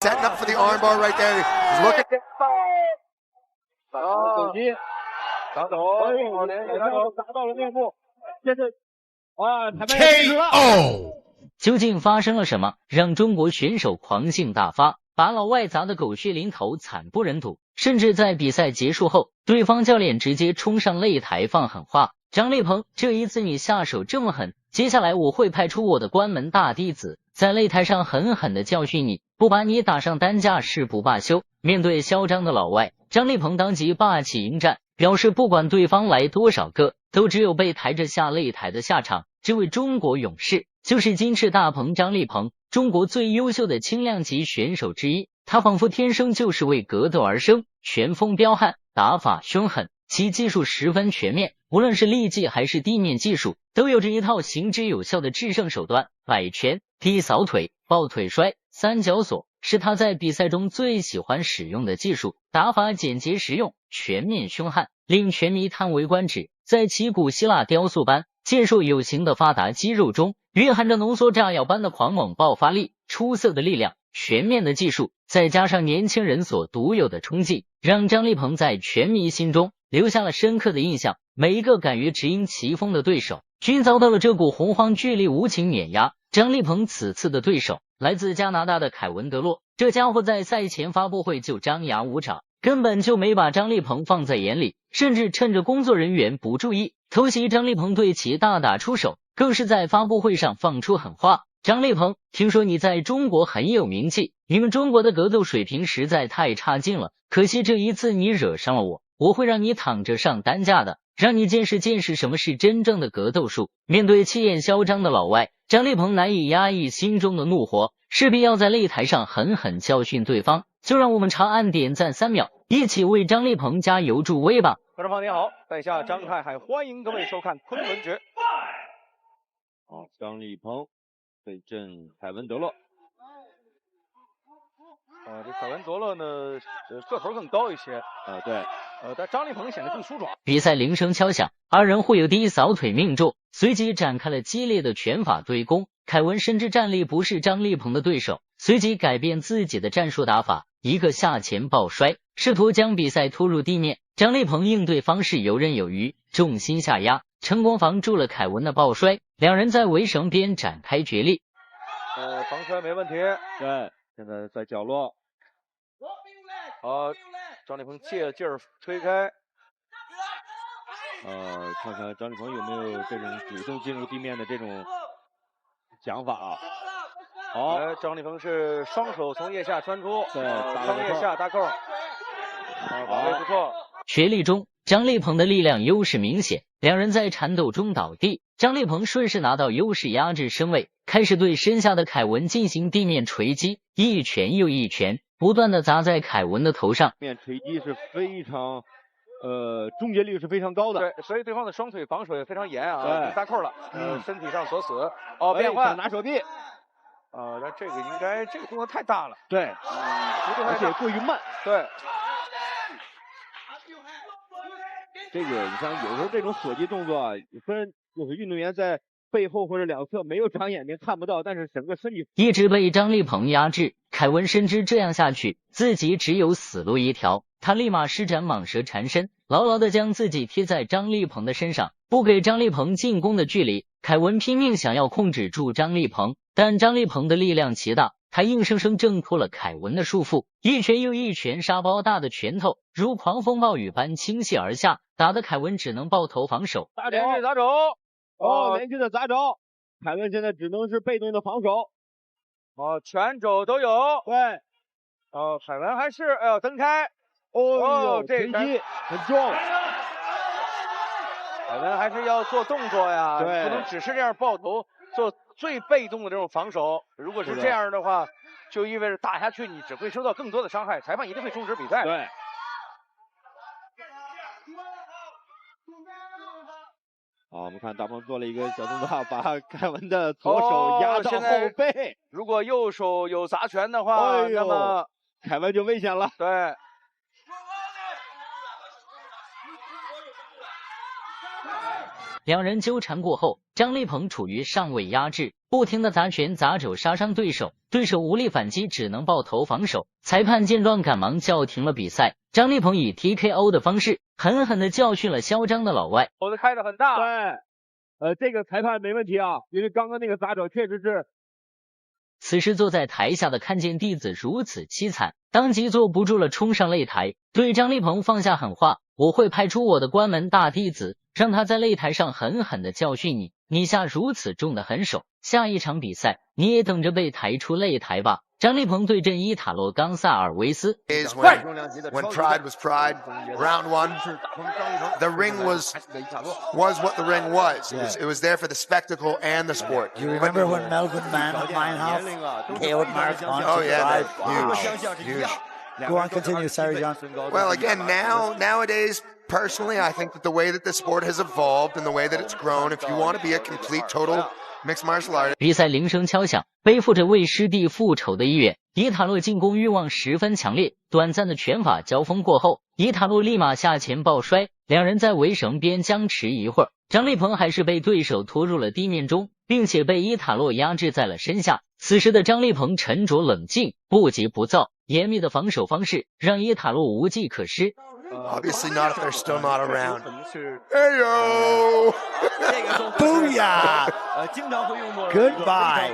Setting up for the armbar right there. He's looking. 手机打走，打到了面部，这是KO。究竟发生了什么，让中国选手狂性大发，把老外砸得狗血淋头，惨不忍睹？甚至在比赛结束后，对方教练直接冲上擂台放狠话：“张立鹏，这一次你下手这么狠，接下来我会派出我的关门大弟子，在擂台上狠狠地教训你，不把你打上担架誓不罢休。”面对嚣张的老外，张立鹏当即霸气迎战，表示不管对方来多少个，都只有被抬着下擂台的下场。这位中国勇士就是金翅大鹏张立鹏，中国最优秀的轻量级选手之一。他仿佛天生就是为格斗而生，拳风彪悍，打法凶狠，其技术十分全面，无论是力技还是地面技术，都有着一套行之有效的制胜手段。摆拳、踢扫腿、抱腿摔、三角锁是他在比赛中最喜欢使用的技术，打法简洁实用，全面凶悍，令拳迷叹为观止。在其古希腊雕塑般健硕有型的发达肌肉中，蕴含着浓缩炸药般的狂猛爆发力，出色的力量，全面的技术，再加上年轻人所独有的冲劲，让张立鹏在拳迷心中留下了深刻的印象。每一个敢于直迎其锋的对手，均遭到了这股洪荒巨力无情碾压。张立鹏此次的对手来自加拿大的凯文德洛，这家伙在赛前发布会就张牙舞爪，根本就没把张立鹏放在眼里，甚至趁着工作人员不注意偷袭张立鹏，对其大打出手，更是在发布会上放出狠话：“张立鹏，听说你在中国很有名气，你们中国的格斗水平实在太差劲了，可惜这一次你惹上了我，我会让你躺着上担架的，让你见识见识什么是真正的格斗术。”面对气焰嚣张的老外，张立鹏难以压抑心中的怒火，势必要在擂台上狠狠教训对方。就让我们长按点赞3秒，一起为张立鹏加油助威吧！观众朋友您好，在下张泰海，欢迎各位收看昆仑决。好，张立鹏对阵凯文德勒。这凯文德勒呢，个头更高一些。对。但张立鹏显得更舒爽。比赛铃声敲响，二人互有第一扫腿命中，随即展开了激烈的拳法对攻。凯文深知战力不是张立鹏的对手，随即改变自己的战术打法，一个下前抱摔，试图将比赛拖入地面。张立鹏应对方式游刃有余，重心下压，成功防住了凯文的抱摔。两人在围绳边展开决力。防摔没问题。对，现在在角落。张立鹏借劲儿推开。看看张立鹏有没有这种主动进入地面的这种想法啊？好，张立鹏是双手从腋下穿出，对，双腋下搭扣，把位不错。决力中，张立鹏的力量优势明显，两人在缠斗中倒地，张立鹏顺势拿到优势压制身位，开始对身下的凯文进行地面锤击，一拳又一拳，不断的砸在凯文的头上。面锤击是非常终结率是非常高的。对，所以对方的双腿防守也非常严啊，对，搭扣了，身体上锁死。变换拿手臂。那这个应该这个动作太大了。对，而且过于慢。对。这个你像有时候这种锁击动作啊，分有的运动员在背后或者两侧没有长眼睛看不到，但是整个身体一直被张立鹏压制。凯文深知这样下去自己只有死路一条，他立马施展蟒蛇缠身，牢牢的将自己贴在张立鹏的身上，不给张立鹏进攻的距离。凯文拼命想要控制住张立鹏，但张立鹏的力量奇大，他硬生生挣脱了凯文的束缚，一拳又一拳沙包大的拳头如狂风暴雨般倾泻而下，打得凯文只能抱头防守。连续砸肘。连续的砸肘，凯文现在只能是被动的防守。拳肘都有。对。凯文还是蹬开。这击很重。凯文还是要做动作呀，对，不能只是这样抱头做最被动的这种防守。如果是这样的话，就意味着打下去你只会受到更多的伤害，裁判一定会终止比赛。对。我们看大鹏做了一个小动作，把凯文的左手压到后背。如果右手有砸拳的话，那么凯文就危险了。对。两人纠缠过后，张立鹏处于上位压制，不停的砸拳砸肘杀伤对手，对手无力反击，只能抱头防守。裁判见状赶忙叫停了比赛。张立鹏以 TKO 的方式狠狠的教训了嚣张的老外。口子开得很大。对，这个裁判没问题啊，因为刚刚那个砸肘确实是。此时坐在台下的看见弟子如此凄惨，当即坐不住了，冲上擂台，对张立鹏放下狠话：我会派出我的关门大弟子，让他在擂台上狠狠的教训你，你下如此重的狠手，下一场比赛你也等着被抬出擂台吧。张立鹏对阵伊塔洛·冈萨尔维斯。When pride was pride, round one, the ring was what the ring was. It was there for the spectacle and the sport. You remember when Melvin Meinhof KO'd Mark Hunt? Oh yeah, huge. Go on, continue, sorry, John. Well, again, nowadays, personally, I think that the way that the sport has evolved and the way that it's grown, if you want to be a complete, total mixed martial artist. 比赛铃声敲响，背负着为师弟复仇的意愿，伊塔洛进攻欲望十分强烈。短暂的拳法交锋过后，伊塔洛立马下前抱摔，两人在围绳边僵持一会儿，张立鹏还是被对手拖入了地面中，并且被伊塔洛压制在了身下。此时的张立鹏沉着冷静，不急不躁，严密的防守方式让伊塔洛无计可施。Obviously not if they're still not around. Hey yo! Booyah! Goodbye.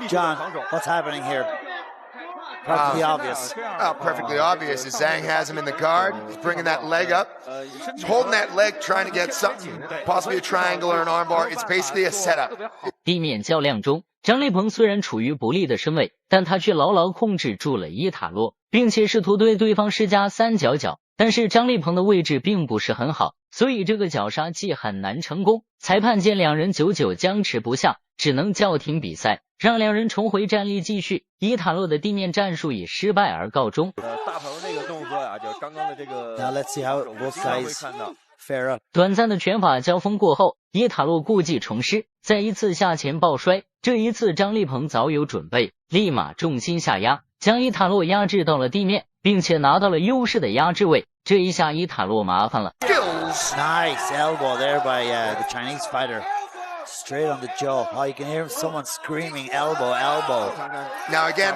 John, what's happening here? Perfectly obvious. Perfectly obvious. As Zhang has him in the guard, he's bringing that leg up. He's holding that leg, trying to get something, possibly a triangle or an armbar. It's basically a setup. 地面较量中，张立鹏虽然处于不利的身位，但他却牢牢控制住了伊塔洛，并且试图对对方施加三角脚。但是张立鹏的位置并不是很好，所以这个绞杀技很难成功。裁判见两人久久僵持不下，只能叫停比赛，让两人重回战力继续。伊塔洛的地面战术以失败而告终。大鹏这个动作呀，就刚刚的这个。Now let's see how both sides fare up. 短暂的拳法交锋过后，伊塔洛故技重施，再一次下前抱摔。这一次张立鹏早有准备，立马重心下压，将伊塔洛压制到了地面，并且拿到了优势的压制位。这一下伊塔洛麻烦了。Nice elbow there by the Chinese fighter. Straight on the jaw. Oh, you can hear someone screaming, elbow, elbow. Now again,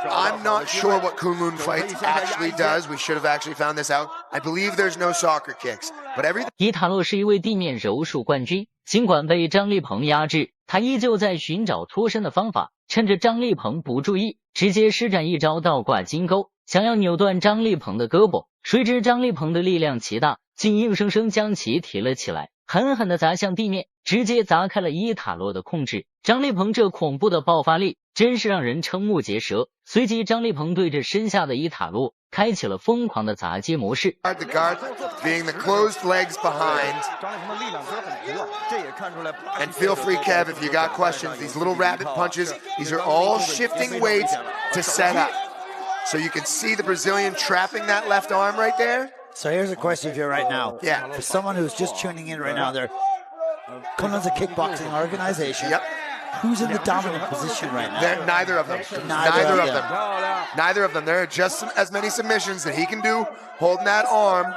I'm not sure what Kunlun Fights actually does. We should have actually found this out. I believe there's no soccer kicks, but everything. 伊塔洛是一位地面柔术冠军，尽管被张立鹏压制，他依旧在寻找脱身的方法，趁着张立鹏不注意，直接施展一招倒挂金钩，想要扭断张立鹏的胳膊。谁知张立鹏的力量奇大，竟硬生生将其提了起来，狠狠地砸向地面，直接砸开了伊塔洛的控制。张立鹏这恐怖的爆发力真是让人瞠目结舌。随即张立鹏对着身下的伊塔洛开启了疯狂的砸击模式。 The guard being the closed legs behind. And feel free, Kev, if you got questions. These little rapid punches, these are all shifting weights to set up. So you can see the Brazilian trapping that left arm right there. So here's a question for you right now. Yeah. For someone who's just tuning in right now, Kunlun's a kickboxing organization. Yep. Who's in the dominant position right now? They're neither of them. Neither of them. Neither of them. There are just as many submissions that he can do, holding that arm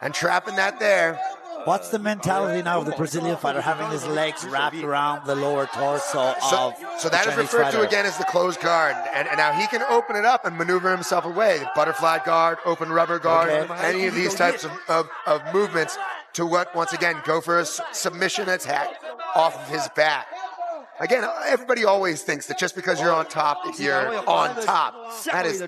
and trapping that there. What's the mentality now of the Brazilian fighter having his legs wrapped around the lower torso of So that is referred to again as the closed guard. And now he can open it up and maneuver himself away. The butterfly guard, open rubber guard, any of these types of movements to once again, go for a submission attack off of his back. Again, everybody always thinks that just because you're on top, that you're on top. That has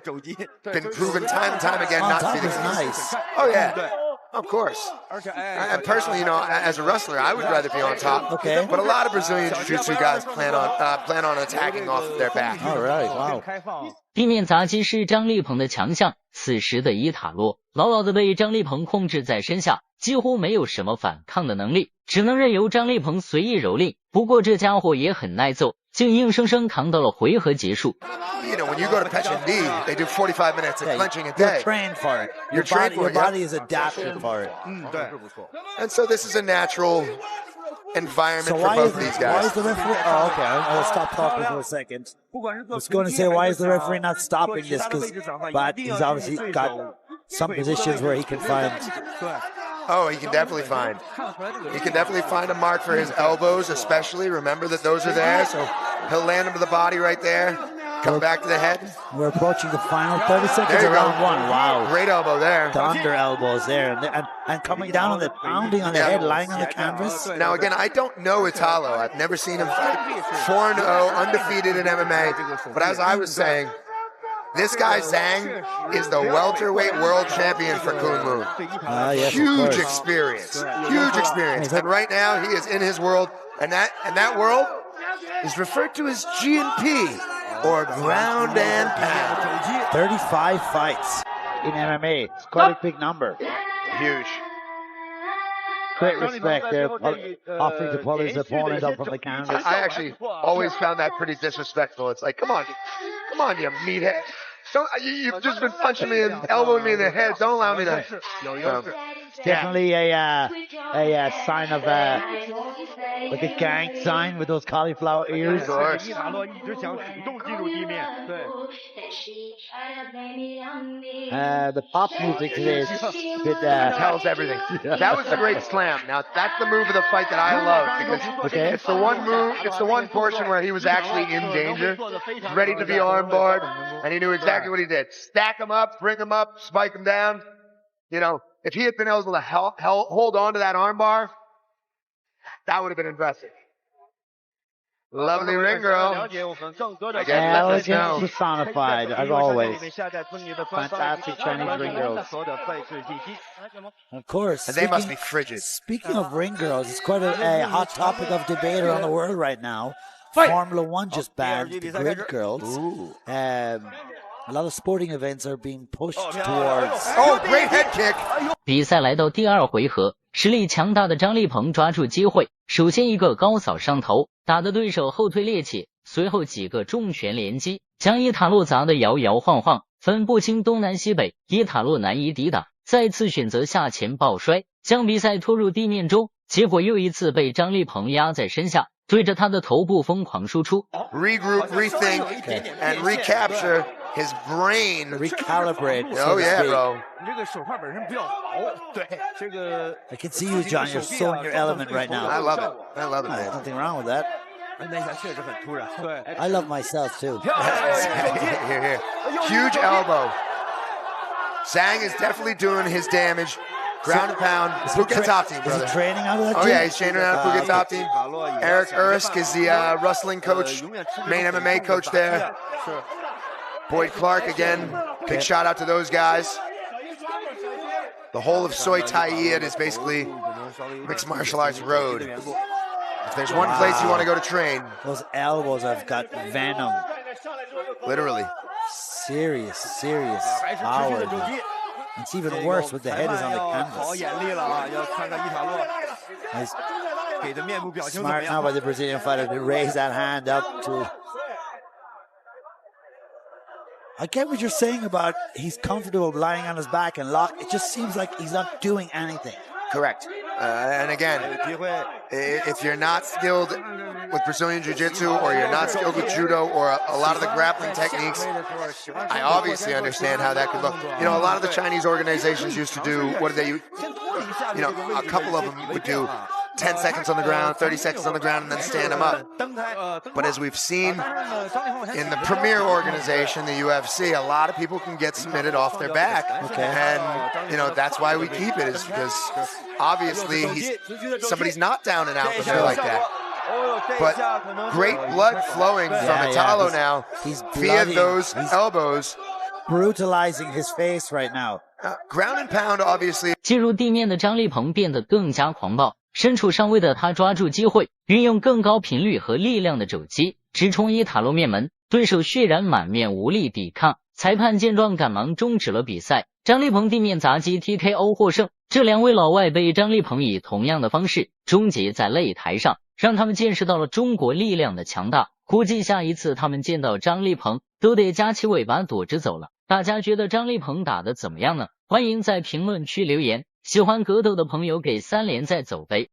been proven time and time again not to be the case. Nice. Oh, yeah. Of course. And personally, as a wrestler, I would rather be on top. Okay. But a lot of Brazilian Jiu-Jitsu guys plan on attacking off of their back. All right, wow. 地面砸击是张立鹏的强项，此时的伊塔洛牢牢地被张立鹏控制在身下，几乎没有什么反抗的能力，只能任由张立鹏随意蹂躏。不过这家伙也很耐揍，竟硬生生扛到了回合结束。When you go to Pechindi, they do 45 minutes of clenching a day. You're trained for it. You're trained for it. Your body is adapted for it. And so this is a natural environment for both of these guys. Why is the referee? Oh, okay. I'll stop talking for a second. I was going to say, why is the referee not stopping this? But he's obviously got some positions where he can find Oh, he can definitely find. He can definitely find a mark for his elbows, especially. Remember that those are there, so he'll land him to the body right there. Come back to the head. We're approaching the final 30 seconds There you of go. round one. Wow. Great elbow there. Thunder elbows there. And coming down on the pounding on the head, lying on the canvas. Now, again, I don't know Italo. I've never seen him fight. 4-0, undefeated in MMA. But as I was saying, this guy, Zhang, is the welterweight world champion for Kunlun. Yes, Huge experience. Huge experience. And right now, he is in his world. And that world is referred to as G&P, or ground and pound. 35 fights in MMA. It's quite a big number. Huge. Great respect there, offering to pull his opponent up from the canvas. I actually always found that pretty disrespectful. It's like, come on, you meathead. You've just been punching me and elbowing me in the head. Don't allow me to. Definitely a sign of like a gang sign with those cauliflower ears. Of course. The pop music today is tells everything. That was the great slam. Now that's the move of the fight that I love, because it's the one move, it's the one portion where he was actually in danger, ready to be armbarred, and he knew exactly what he did. Stack him up, bring him up, spike him down. You know, if he had been able to hold on to that armbar, that would have been impressive. Lovely ring girl. Again, elegant personified, as always. Fantastic Chinese ring girls. Of course. And they must be frigid. Speaking of ring girls, it's quite a hot topic of debate around the world right now. Formula One just banned the grid girls. A lot of sporting events are being pushed towards. Oh, great head kick. 比赛来到第二回合，实力强大的张立鹏抓住机会，首先一个高扫上头，打得对手后退趔趄，随后几个重拳连击，将伊塔洛砸得摇摇晃晃，分不清东南西北，伊塔洛难以抵挡，再次选择下前抱摔，将比赛拖入地面中，结果又一次被张立鹏压在身下，对着他的头部疯狂输出。Regroup, rethink, and recapture his brain. Recalibrate. Oh yeah, bro. I can see you, John. You're so in your element right now. I love it. I love it, There's man. nothing wrong with that. I love myself too. Here. Huge elbow. Zhang is definitely doing his damage. Ground and pound. Phuket top team, brother. Is he training out of that Oh gym? yeah, he's training out of Phuket top team. Eric Ersk is the wrestling coach, main MMA coach there. Boyd Clark again. Big shout out to those guys. The whole of Soi Tai Yat is basically mixed martial arts road. If there's one place you want to go to train, Those elbows have got venom. literally. Serious power. It's even worse when the head is on the canvas. He's smart now by the Brazilian fighter to raise that hand up to... I get what you're saying about he's comfortable lying on his back and locked. It just seems like he's not doing anything. Correct. And again, if you're not skilled with Brazilian Jiu-Jitsu, or you're not skilled with Judo, or a lot of the grappling techniques, I obviously understand how that could look. You know, a lot of the Chinese organizations used to do, what did they use? You know, a couple of them would do 10 seconds on the ground, 30 seconds on the ground, and then stand them up. But as we've seen in the premier organization, the UFC, a lot of people can get submitted off their back. Okay. And, you know, that's why we keep it, is because obviously somebody's not down and out when they're like that. But great blood flowing from Italo now via those elbows. Brutalizing his face right now. Ground and pound, obviously. 进入地面的张立鹏变得更加狂暴，身处上位的他抓住机会，运用更高频率和力量的肘击，直冲伊塔洛面门，对手血染满面无力抵抗。裁判见状赶忙终止了比赛，张立鹏地面砸击 TKO 获胜。这两位老外被张立鹏以同样的方式终结在擂台上，让他们见识到了中国力量的强大。估计下一次他们见到张立鹏都得夹起尾巴躲着走了。大家觉得张立鹏打得怎么样呢？欢迎在评论区留言，喜欢格斗的朋友给3连再走呗。